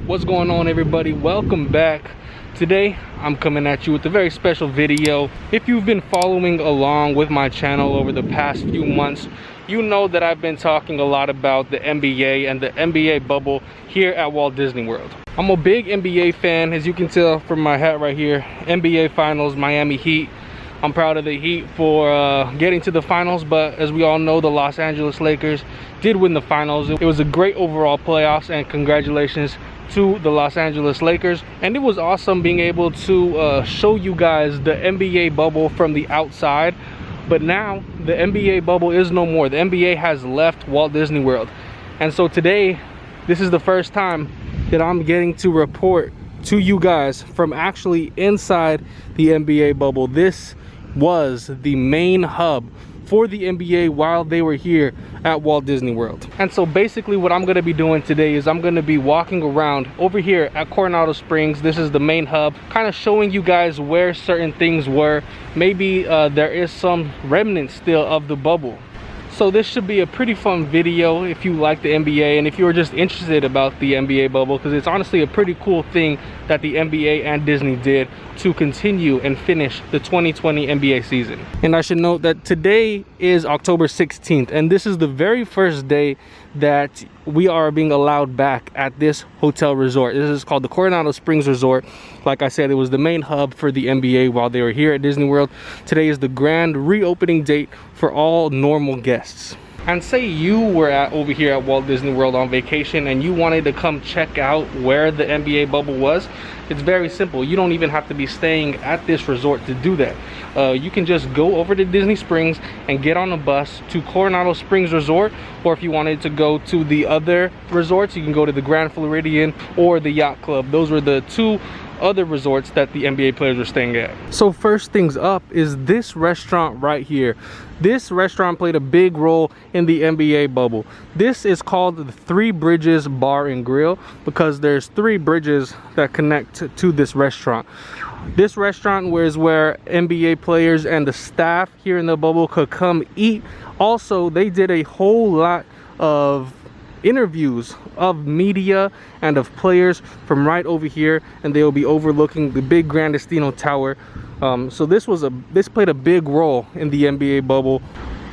What's going on, everybody? Welcome back. Today I'm coming at you with a very special video. If you've been following along with my channel over the past few months, you know that I've been talking a lot about the NBA and the NBA bubble here at Walt Disney World. I'm a big NBA fan, as you can tell from my hat right here. NBA Finals, Miami Heat. I'm proud of the Heat for getting to the finals, but as we all know, the Los Angeles Lakers did win the finals. It was a great overall playoffs, and congratulations to the Los Angeles Lakers. And it was awesome being able to show you guys the NBA bubble from the outside. But now the NBA bubble is no more. The NBA has left Walt Disney World, and so today this is the first time that I'm getting to report to you guys from actually inside the NBA bubble. This was the main hub for the NBA while they were here at Walt Disney World. And so basically what I'm going to be doing today is I'm going to be walking around over here at Coronado Springs. This is the main hub, kind of showing you guys where certain things were. Maybe there is some remnants still of the bubble. So this should be a pretty fun video if you like the NBA and if you're just interested about the NBA bubble, because it's honestly a pretty cool thing that the NBA and Disney did to continue and finish the 2020 NBA season. And I should note that today is October 16th, and this is the very first day that we are being allowed back at this hotel resort. This is called the Coronado Springs Resort. Like I said, it was the main hub for the NBA while they were here at Disney World. Today is the grand reopening date for all normal guests. And say you were over here at Walt Disney World on vacation and you wanted to come check out where the NBA bubble was, it's very simple. You don't even have to be staying at this resort to do that. You can just go over to Disney Springs and get on a bus to Coronado Springs Resort, or if you wanted to go to the other resorts, you can go to the Grand Floridian or the Yacht Club. Those were the two other resorts that the NBA players were staying at. So first things up is this restaurant right here. This restaurant played a big role in the NBA bubble. This is called the Three Bridges Bar and Grill because there's three bridges that connect to this restaurant. This restaurant was where NBA players and the staff here in the bubble could come eat. Also, they did a whole lot of interviews of media and of players from right over here, and they will be overlooking the big Grandistino Tower. So this played a big role in the NBA bubble.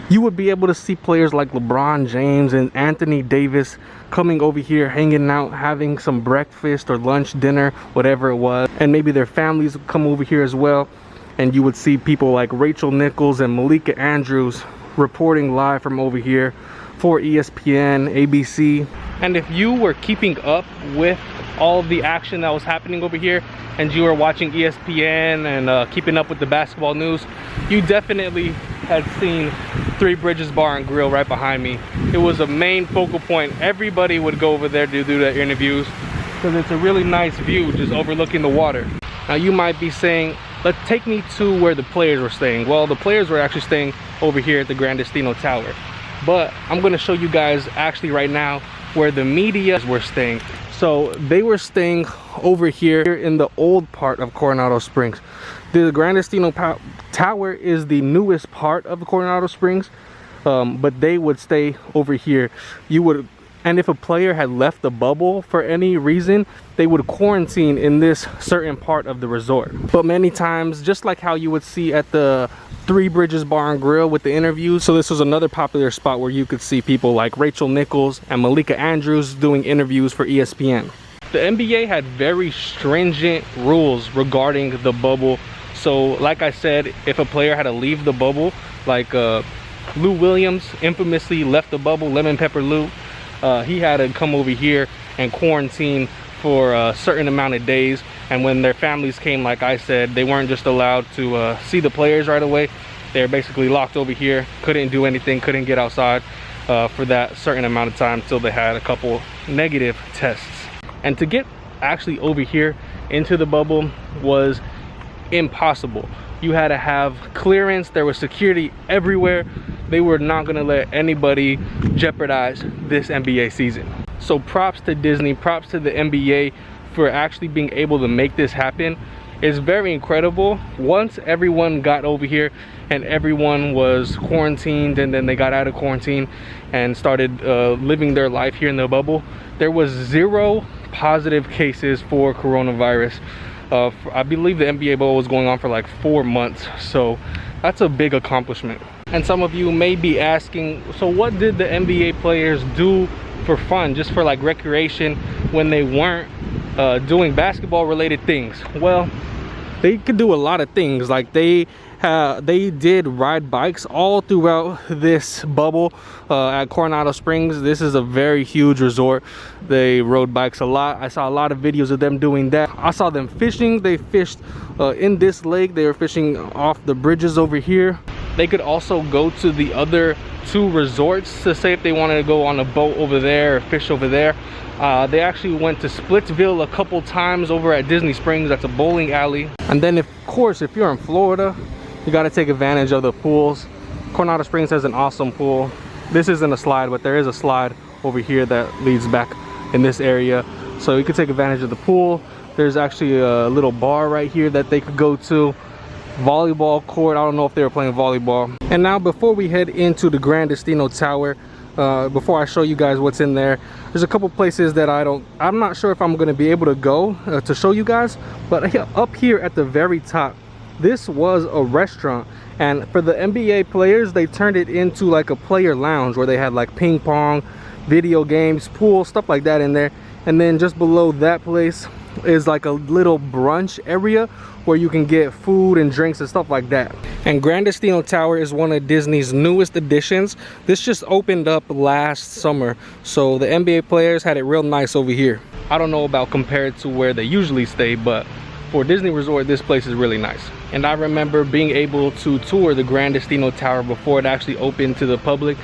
You would be able to see players like LeBron James and Anthony Davis coming over here, hanging out, having some breakfast or lunch, dinner, whatever it was, and maybe their families would come over here as well. And you would see people like Rachel Nichols and Malika Andrews reporting live from over here for ESPN, ABC. And if you were keeping up with all of the action that was happening over here and you were watching ESPN and keeping up with the basketball news, you definitely had seen Three Bridges Bar and Grill right behind me. It was a main focal point. Everybody would go over there to do their interviews because it's a really nice view just overlooking the water. Now you might be saying, let's take me to where the players were staying. Well, the players were actually staying over here at the Grandistino Tower. But I'm going to show you guys actually right now where the media were staying. So they were staying over here in the old part of Coronado Springs. The Grandistino Tower is the newest part of Coronado Springs, but they would stay over here. And if a player had left the bubble for any reason, they would quarantine in this certain part of the resort. But many times, just like how you would see at the Three Bridges Bar and Grill with the interviews, so this was another popular spot where you could see people like Rachel Nichols and Malika Andrews doing interviews for ESPN. The NBA had very stringent rules regarding the bubble. So like I said, if a player had to leave the bubble, like Lou Williams infamously left the bubble, Lemon Pepper Lou, he had to come over here and quarantine for a certain amount of days. And when their families came, like I said, they weren't just allowed to see the players right away. They were basically locked over here, couldn't do anything, couldn't get outside for that certain amount of time until they had a couple negative tests. And to get actually over here into the bubble was impossible. You had to have clearance. There was security everywhere. They were not going to let anybody jeopardize this NBA season. So props to Disney, props to the NBA for actually being able to make this happen. It's very incredible. Once everyone got over here and everyone was quarantined, and then they got out of quarantine and started living their life here in the bubble, there was zero positive cases for coronavirus. I believe the NBA bubble was going on for like 4 months, so that's a big accomplishment. And some of you may be asking, so what did the NBA players do for fun, just for like recreation, when they weren't doing basketball related things? Well, they could do a lot of things. Like they did ride bikes all throughout this bubble at Coronado Springs. This is a very huge resort. They rode bikes a lot. I saw a lot of videos of them doing that. I saw them fishing. They fished in this lake. They were fishing off the bridges over here. They could also go to the other 2 resorts to say if they wanted to go on a boat over there or fish over there. They actually went to Splitsville a couple times over at Disney Springs. That's a bowling alley. And then of course, if you're in Florida, you got to take advantage of the pools. Coronado Springs has an awesome pool. This isn't a slide, but there is a slide over here that leads back in this area. So you could take advantage of the pool. There's actually a little bar right here that they could go to. Volleyball court. I don't know if they were playing volleyball. And now before we head into the Grandistino Tower, before I show you guys what's in there, there's a couple places that I'm not sure if I'm going to be able to go to show you guys. But up here at the very top, this was a restaurant, and for the NBA players, they turned it into like a player lounge where they had like ping pong, video games, pool, stuff like that in there. And then just below that place is like a little brunch area where you can get food and drinks and stuff like that. And Grandistino Tower is one of Disney's newest additions. This just opened up last summer, so the NBA players had it real nice over here. I don't know about compared to where they usually stay, but for Disney Resort, this place is really nice. And I remember being able to tour the Grandistino Tower before it actually opened to the public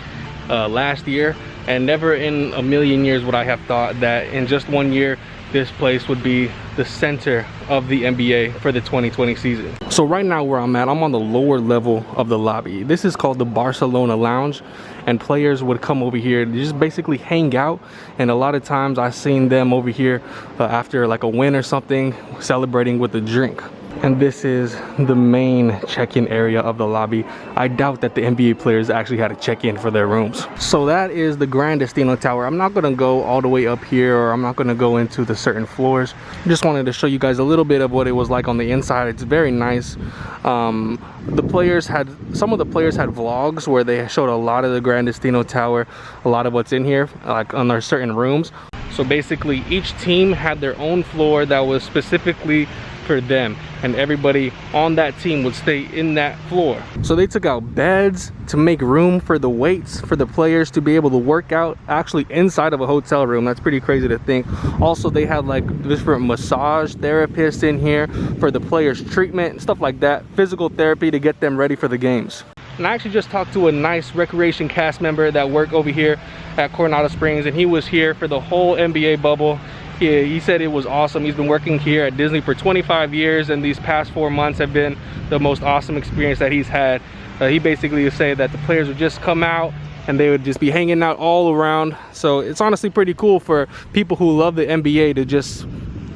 last year, and never in a million years would I have thought that in just 1 year this place would be the center of the NBA for the 2020 season. So right now where I'm at, I'm on the lower level of the lobby. This is called the Barcelona Lounge, and players would come over here to just basically hang out. And a lot of times I've seen them over here after like a win or something, celebrating with a drink. And this is the main check-in area of the lobby. I doubt that the NBA players actually had to check in for their rooms. So that is the Grandistino Tower. I'm not gonna go all the way up here, or I'm not gonna go into the certain floors. I just wanted to show you guys a little bit of what it was like on the inside. It's very nice. Some of the players had vlogs where they showed a lot of the Grandistino Tower, a lot of what's in here, like on their certain rooms. So basically each team had their own floor that was specifically for them, and everybody on that team would stay in that floor. So they took out beds to make room for the weights for the players to be able to work out actually inside of a hotel room. That's pretty crazy to think. Also, they had like different massage therapists in here for the players' treatment, stuff like that, physical therapy to get them ready for the games. And I actually just talked to a nice recreation cast member that worked over here at Coronado Springs, and he was here for the whole NBA bubble. He said it was awesome. He's been working here at Disney for 25 years, and these past 4 months have been the most awesome experience that he's had. He basically would say that the players would just come out and they would just be hanging out all around. So it's honestly pretty cool for people who love the NBA to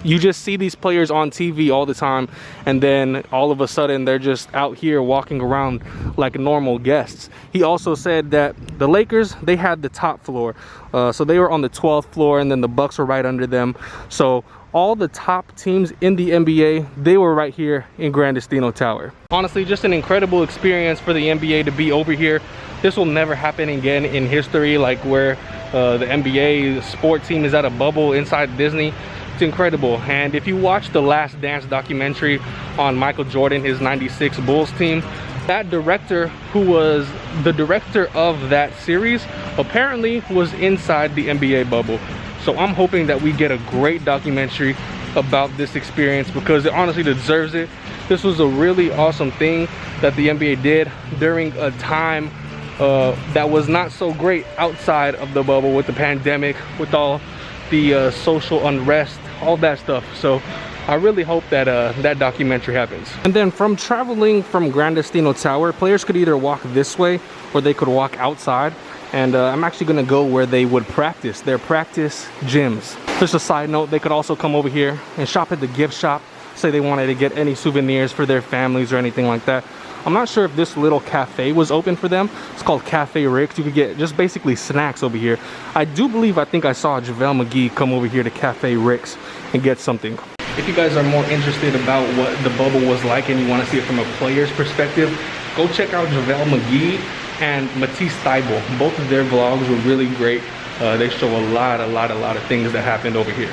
you just see these players on TV all the time, and then all of a sudden they're just out here walking around like normal guests. He also said that the Lakers, they had the top floor, so they were on the 12th floor, and then the Bucks were right under them. So all the top teams in the NBA, they were right here in Grandistino Tower. Honestly, just an incredible experience for the NBA to be over here. This will never happen again in history, like where the NBA sport team is at a bubble inside Disney. It's incredible. And if you watch the Last Dance documentary on Michael Jordan, his '96 Bulls team, that director, who was the director of that series, apparently was inside the NBA bubble. So I'm hoping that we get a great documentary about this experience, because it honestly deserves it. This was a really awesome thing that the NBA did during a time that was not so great outside of the bubble, with the pandemic, with all the social unrest, all that stuff. So I really hope that that documentary happens. And then from traveling from Grandistino Tower, players could either walk this way or they could walk outside. And I'm actually gonna go where they would practice, their practice gyms. Just a side note, they could also come over here and shop at the gift shop, say they wanted to get any souvenirs for their families or anything like that. I'm not sure if this little cafe was open for them. It's called Cafe Rick's. You could get just basically snacks over here. I think I saw JaVale McGee come over here to Cafe Rick's and get something. If you guys are more interested about what the bubble was like and you want to see it from a player's perspective, go check out JaVale McGee and Matisse Thybulle. Both of their vlogs were really great. They show a lot of things that happened over here.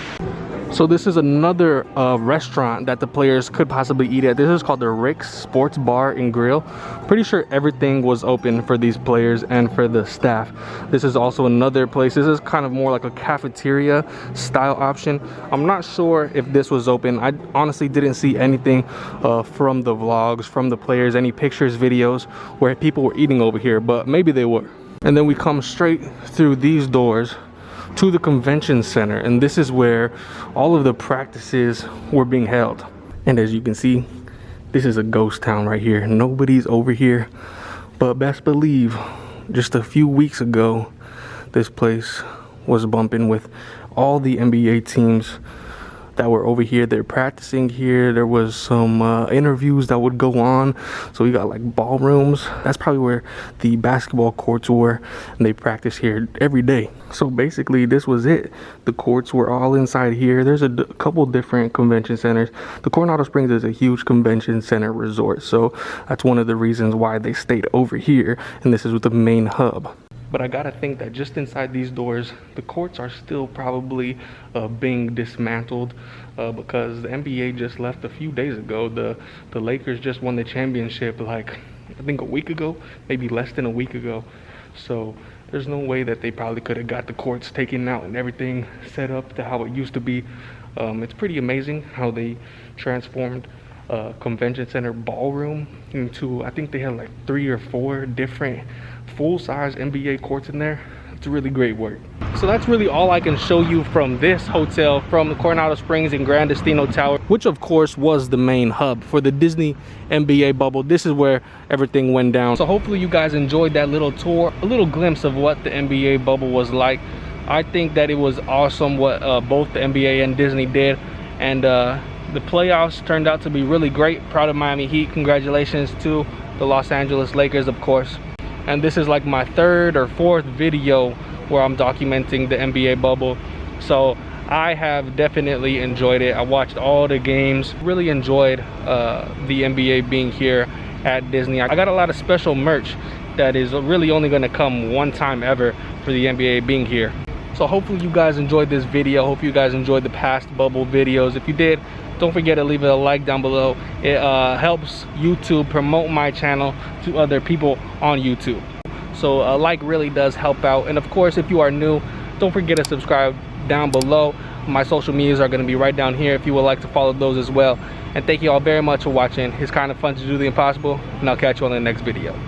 So this is another restaurant that the players could possibly eat at. This is called the Rick's Sports Bar and Grill. Pretty sure everything was open for these players and for the staff. This is also another place. This is kind of more like a cafeteria style option. I'm not sure if this was open. I honestly didn't see anything from the vlogs, from the players, any pictures, videos where people were eating over here, but maybe they were. And then we come straight through these doors to the convention center, and this is where all of the practices were being held. And as you can see, this is a ghost town right here. Nobody's over here, but best believe just a few weeks ago this place was bumping with all the NBA teams that were over here. They're practicing here. There was some interviews that would go on. So we got like ballrooms. That's probably where the basketball courts were, and they practice here every day. So basically this was it. The courts were all inside here. There's a couple different convention centers. The Coronado Springs is a huge convention center resort, so that's one of the reasons why they stayed over here, and this is the main hub. But I gotta think that just inside these doors, the courts are still probably being dismantled because the NBA just left a few days ago. The Lakers just won the championship like, I think a week ago, maybe less than a week ago. So there's no way that they probably could have got the courts taken out and everything set up to how it used to be. It's pretty amazing how they transformed convention center ballroom into, I think they had like 3 or 4 different full-size NBA courts in there. It's really great work. So that's really all I can show you from this hotel, from the Coronado Springs and Grandistino Tower, which of course was the main hub for the Disney NBA bubble. This is where everything went down. So hopefully you guys enjoyed that little tour, a little glimpse of what the NBA bubble was like. I think that it was awesome what both the NBA and Disney did, and the playoffs turned out to be really great. Proud of Miami Heat. Congratulations to the Los Angeles Lakers, of course. And this is like my 3rd or 4th video where I'm documenting the NBA bubble. So I have definitely enjoyed it. I watched all the games, really enjoyed the NBA being here at Disney. I got a lot of special merch that is really only going to come one time ever for the NBA being here. So hopefully you guys enjoyed this video. Hope you guys enjoyed the past bubble videos. If you did, don't forget to leave it a like down below. It helps YouTube promote my channel to other people on YouTube. So a like really does help out. And of course, if you are new, don't forget to subscribe down below. My social medias are going to be right down here if you would like to follow those as well. And thank you all very much for watching. It's kind of fun to do the impossible, and I'll catch you on the next video.